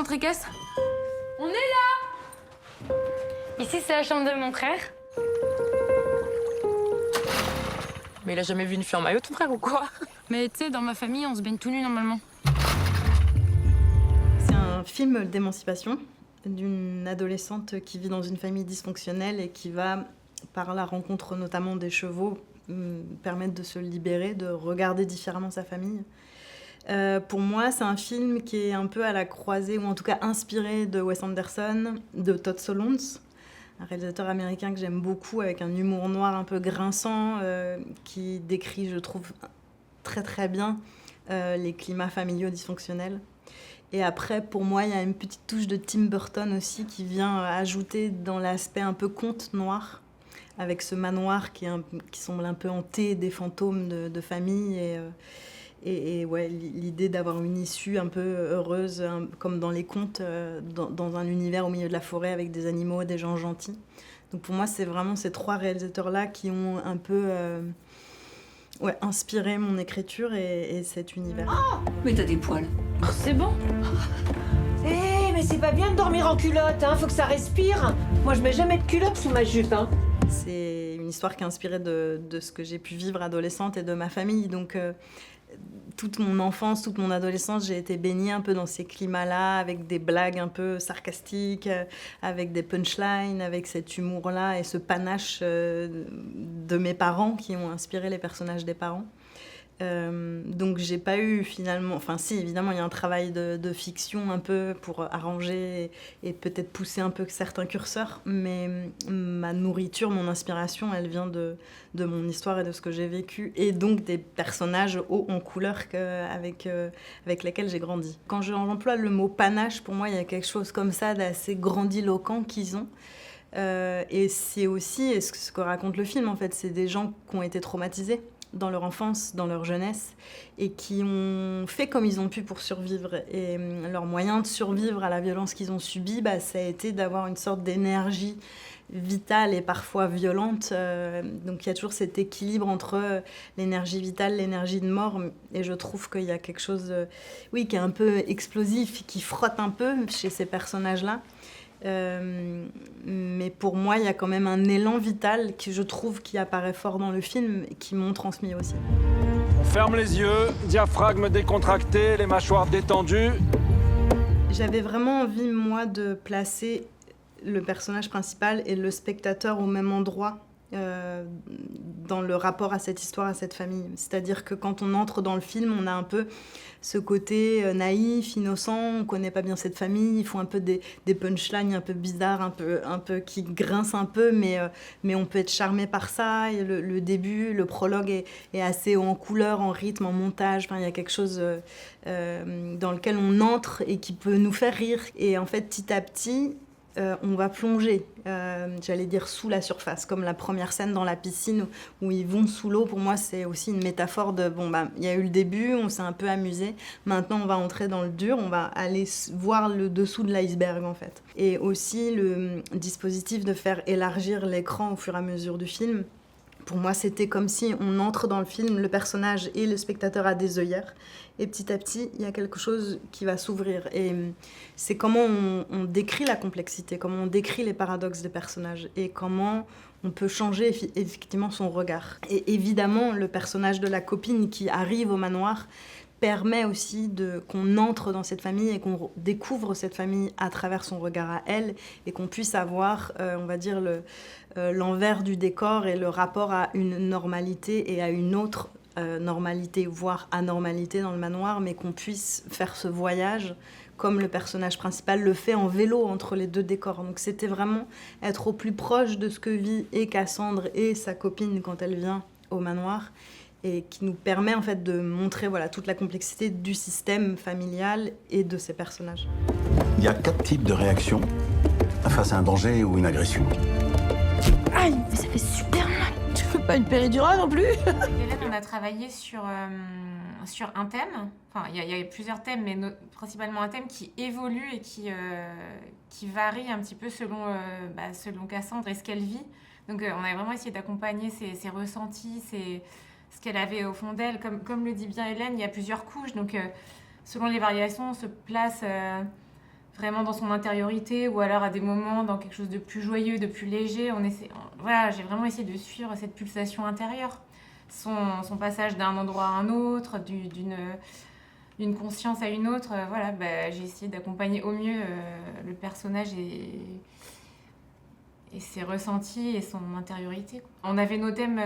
centre équestre. On est là. Ici, c'est la chambre de mon frère. Mais il a jamais vu une fille en maillot, ton frère, ou quoi? Mais tu sais, dans ma famille, on se baigne tout nu normalement. C'est un film d'émancipation d'une adolescente qui vit dans une famille dysfonctionnelle et qui va, par la rencontre notamment des chevaux, permettre de se libérer, de regarder différemment sa famille. Pour moi, c'est un film qui est un peu à la croisée, ou en tout cas inspiré de Wes Anderson, de Todd Solondz, un réalisateur américain que j'aime beaucoup, avec un humour noir un peu grinçant, qui décrit, je trouve, très très bien les climats familiaux dysfonctionnels. Et après, pour moi, il y a une petite touche de Tim Burton aussi qui vient ajouter dans l'aspect un peu conte noir, avec ce manoir qui semble un peu hanté des fantômes de famille et ouais, l'idée d'avoir une issue un peu heureuse, comme dans les contes, dans un univers au milieu de la forêt avec des animaux, des gens gentils. Donc pour moi, c'est vraiment ces trois réalisateurs-là qui ont un peu inspiré mon écriture et cet univers. Oh, mais t'as des poils. C'est bon. Eh, mais c'est pas bien de dormir en culotte, hein, faut que ça respire. Moi, je mets jamais de culotte sous ma jupe, hein. C'est une histoire qui est inspirée de ce que j'ai pu vivre adolescente et de ma famille. Donc, toute mon enfance, toute mon adolescence, j'ai été baignée un peu dans ces climats-là, avec des blagues un peu sarcastiques, avec des punchlines, avec cet humour-là et ce panache de mes parents qui ont inspiré les personnages des parents. Donc j'ai pas eu finalement, enfin si évidemment il y a un travail de fiction un peu pour arranger et peut-être pousser un peu certains curseurs, mais ma nourriture, mon inspiration, elle vient de mon histoire et de ce que j'ai vécu et donc des personnages hauts en couleur avec lesquels j'ai grandi. Quand j'emploie le mot panache, pour moi il y a quelque chose comme ça d'assez grandiloquent qu'ils ont. Et c'est aussi ce que raconte le film en fait, c'est des gens qui ont été traumatisés dans leur enfance, dans leur jeunesse, et qui ont fait comme ils ont pu pour survivre. Et leur moyen de survivre à la violence qu'ils ont subie, ça a été d'avoir une sorte d'énergie vitale et parfois violente. Donc il y a toujours cet équilibre entre l'énergie vitale, l'énergie de mort, et je trouve qu'il y a quelque chose qui est un peu explosif, qui frotte un peu chez ces personnages-là. Mais pour moi, il y a quand même un élan vital que je trouve qui apparaît fort dans le film et qui m'ont transmis aussi. On ferme les yeux, diaphragme décontracté, les mâchoires détendues. J'avais vraiment envie, moi, de placer le personnage principal et le spectateur au même endroit dans le rapport à cette histoire, à cette famille. C'est-à-dire que quand on entre dans le film, on a un peu ce côté naïf, innocent, on connaît pas bien cette famille, ils font un peu des punchlines un peu bizarres, un peu qui grincent un peu, mais on peut être charmé par ça. Et le début, le prologue est assez haut en couleur, en rythme, en montage. Enfin, il y a quelque chose dans lequel on entre et qui peut nous faire rire. Et en fait, petit à petit, on va plonger, j'allais dire sous la surface, comme la première scène dans la piscine où ils vont sous l'eau. Pour moi, c'est aussi une métaphore de il y a eu le début, on s'est un peu amusé, maintenant on va entrer dans le dur, on va aller voir le dessous de l'iceberg en fait. Et aussi le dispositif de faire élargir l'écran au fur et à mesure du film. Pour moi, c'était comme si on entre dans le film, le personnage et le spectateur a des œillères. Et petit à petit, il y a quelque chose qui va s'ouvrir. Et c'est comment on décrit la complexité, comment on décrit les paradoxes des personnages et comment on peut changer effectivement son regard. Et évidemment, le personnage de la copine qui arrive au manoir permet aussi qu'on entre dans cette famille et qu'on découvre cette famille à travers son regard à elle et qu'on puisse avoir, on va dire, l'envers du décor et le rapport à une normalité et à une autre normalité, voire anormalité dans le manoir, mais qu'on puisse faire ce voyage comme le personnage principal le fait en vélo entre les deux décors. Donc c'était vraiment être au plus proche de ce que vit et Cassandre et sa copine quand elle vient au manoir, et qui nous permet en fait de montrer toute la complexité du système familial et de ces personnages. Il y a 4 types de réactions face à un danger ou une agression. Aïe, mais ça fait super mal. Tu veux pas une péridurale non plus? Avec Hélène, on a travaillé sur un thème. Enfin, il y a plusieurs thèmes, mais principalement un thème qui évolue et qui varie un petit peu selon Cassandre et ce qu'elle vit. Donc on a vraiment essayé d'accompagner ses ressentis, ce qu'elle avait au fond d'elle. Comme le dit bien Hélène, il y a plusieurs couches. Donc selon les variations, on se place vraiment dans son intériorité, ou alors à des moments dans quelque chose de plus joyeux, de plus léger. Voilà, j'ai vraiment essayé de suivre cette pulsation intérieure, son passage d'un endroit à un autre, d'une conscience à une autre. Voilà, j'ai essayé d'accompagner au mieux le personnage et ses ressentis et son intériorité, quoi. On avait nos thèmes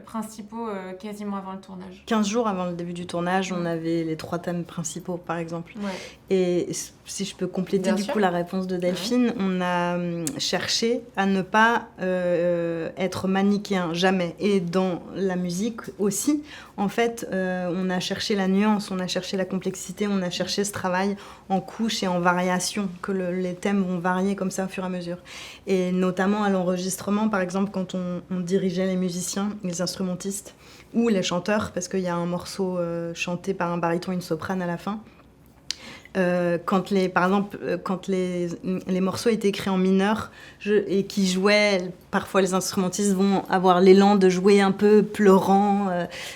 principaux quasiment avant le tournage. 15 jours avant le début du tournage, on avait les 3 thèmes principaux, par exemple. Ouais. Et si je peux compléter Bien du sûr. coup la réponse de Delphine, on a cherché à ne pas être manichéen, jamais. Et dans la musique aussi, en fait, on a cherché la nuance, on a cherché la complexité, on a cherché ce travail en couches et en variations, que les thèmes vont varier comme ça au fur et à mesure. Et notamment à l'enregistrement, par exemple, quand on dirigeait les musiciens, les instrumentistes ou les chanteurs, parce qu'il y a un morceau chanté par un baryton et une soprane à la fin. Quand les morceaux étaient écrits en mineur et qui jouaient, parfois les instrumentistes vont avoir l'élan de jouer un peu pleurant,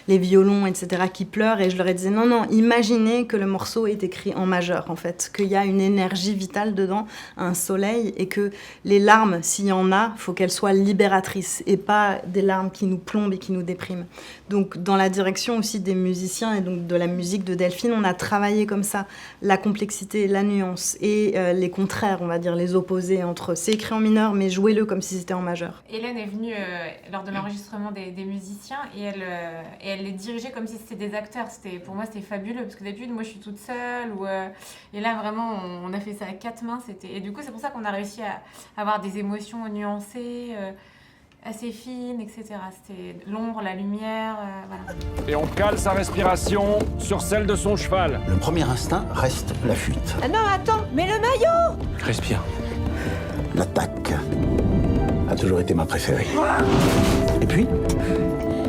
les violons, etc., qui pleurent, et je leur ai dit non, imaginez que le morceau est écrit en majeur, en fait, qu'il y a une énergie vitale dedans, un soleil, et que les larmes, s'il y en a, il faut qu'elles soient libératrices, et pas des larmes qui nous plombent et qui nous dépriment. Donc dans la direction aussi des musiciens et donc de la musique de Delphine, on a travaillé comme ça, la complexité, la nuance et les contraires, on va dire, les opposés entre c'est écrit en mineur mais jouez-le comme si c'était en majeur. Hélène est venue lors de l'enregistrement des musiciens et elle les dirigeait comme si c'était des acteurs. Pour moi, c'était fabuleux parce que d'habitude, moi, je suis toute seule. Et là, vraiment, on a fait ça à 4 mains. Et du coup, c'est pour ça qu'on a réussi à avoir des émotions nuancées, assez fines, etc. C'était l'ombre, la lumière, voilà. Et on cale sa respiration sur celle de son cheval. Le premier instinct reste la fuite. Ah non, attends, mais le maillot! Respire. L'attaque a toujours été ma préférée. Et puis,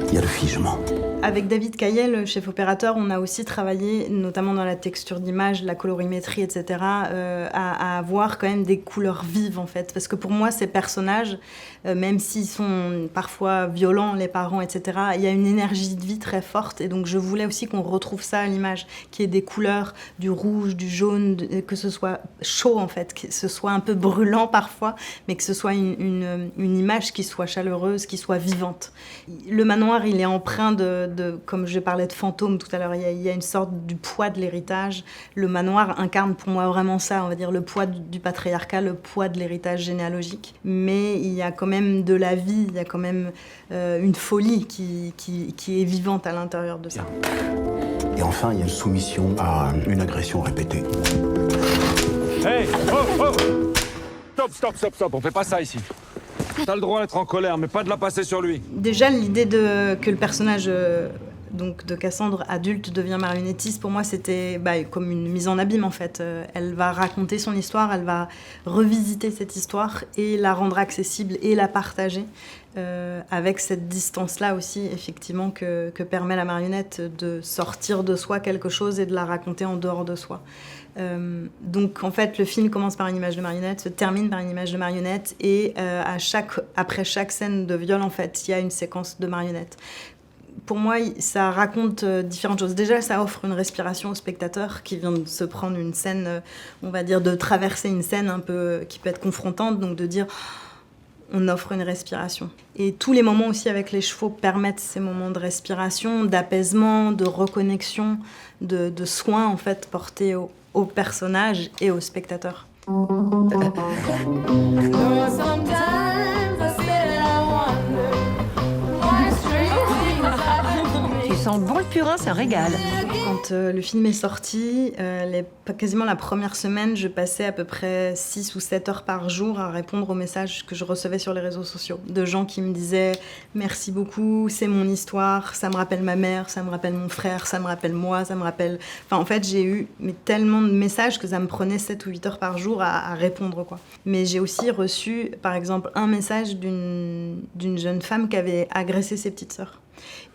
il y a le figement. Avec David Caillet, le chef opérateur, on a aussi travaillé, notamment dans la texture d'image, la colorimétrie, etc., à avoir quand même des couleurs vives, en fait. Parce que pour moi, ces personnages, même s'ils sont parfois violents, les parents, etc., il y a une énergie de vie très forte. Et donc, je voulais aussi qu'on retrouve ça à l'image, qu'il y ait des couleurs, du rouge, du jaune, que ce soit chaud, en fait, que ce soit un peu brûlant parfois, mais que ce soit une image qui soit chaleureuse, qui soit vivante. Le manoir, il est empreint comme je parlais de fantôme tout à l'heure, il y a une sorte du poids de l'héritage. Le manoir incarne pour moi vraiment ça, on va dire le poids du patriarcat, le poids de l'héritage généalogique. Mais il y a quand même de la vie, il y a quand même une folie qui est vivante à l'intérieur de ça. Et enfin, il y a une soumission à une agression répétée. Hey, Stop, on fait pas ça ici. T'as le droit d'être en colère, mais pas de la passer sur lui. Déjà, l'idée que le personnage donc de Cassandre adulte devient marionnettiste, pour moi, c'était comme une mise en abîme, en fait. Elle va raconter son histoire, elle va revisiter cette histoire et la rendre accessible et la partager. Avec cette distance-là aussi, effectivement, que permet la marionnette de sortir de soi quelque chose et de la raconter en dehors de soi. Donc, en fait, le film commence par une image de marionnette, se termine par une image de marionnette, et après chaque scène de viol, en fait, il y a une séquence de marionnette. Pour moi, ça raconte différentes choses. Déjà, ça offre une respiration au spectateur qui vient de se prendre une scène, on va dire, de traverser une scène un peu qui peut être confrontante, donc de dire... on offre une respiration. Et tous les moments aussi avec les chevaux permettent ces moments de respiration, d'apaisement, de reconnexion, de soins en fait portés au personnage et au spectateur. Tu sens bon le purin, c'est un régal. Quand le film est sorti, quasiment la première semaine, je passais à peu près 6 ou 7 heures par jour à répondre aux messages que je recevais sur les réseaux sociaux. De gens qui me disaient « Merci beaucoup, c'est mon histoire, ça me rappelle ma mère, ça me rappelle mon frère, ça me rappelle moi, ça me rappelle... » Enfin, en fait, j'ai eu tellement de messages que ça me prenait 7 ou 8 heures par jour à répondre, quoi. Mais j'ai aussi reçu, par exemple, un message d'une jeune femme qui avait agressé ses petites sœurs.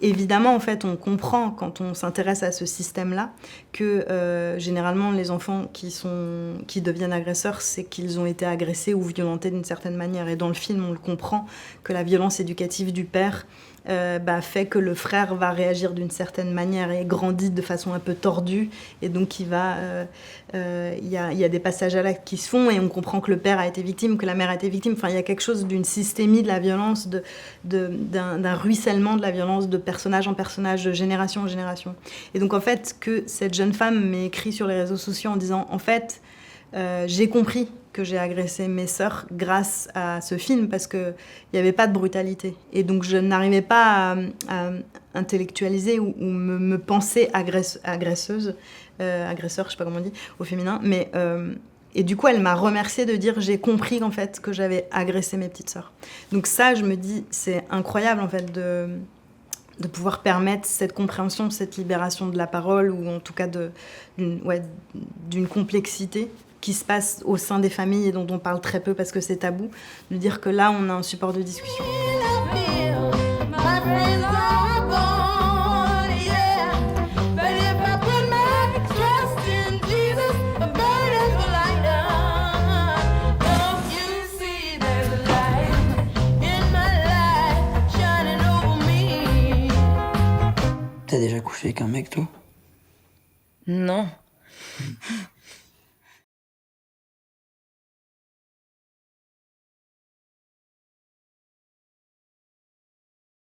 Évidemment, en fait, on comprend quand on s'intéresse à ce système-là que généralement les enfants qui deviennent agresseurs, c'est qu'ils ont été agressés ou violentés d'une certaine manière. Et dans le film, on le comprend que la violence éducative du père fait que le frère va réagir d'une certaine manière et grandit de façon un peu tordue. Et donc, il y a des passages à l'acte qui se font et on comprend que le père a été victime, que la mère a été victime. Enfin, il y a quelque chose d'une systémie de la violence, d'un ruissellement de la violence de personnage en personnage, de génération en génération. Et donc, en fait, que cette jeune femme m'ait écrit sur les réseaux sociaux en disant « En fait, j'ai compris que j'ai agressé mes sœurs grâce à ce film parce qu'il n'y avait pas de brutalité. Et donc je n'arrivais pas à intellectualiser ou me penser agresseuse, agresseur, je sais pas comment on dit, au féminin. Mais, et du coup, elle m'a remerciée de dire j'ai compris en fait que j'avais agressé mes petites sœurs. Donc ça, je me dis, c'est incroyable en fait de pouvoir permettre cette compréhension, cette libération de la parole ou en tout cas d'une complexité qui se passe au sein des familles et dont on parle très peu parce que c'est tabou, de dire que là, on a un support de discussion. T'as déjà couché avec un mec, toi? Non.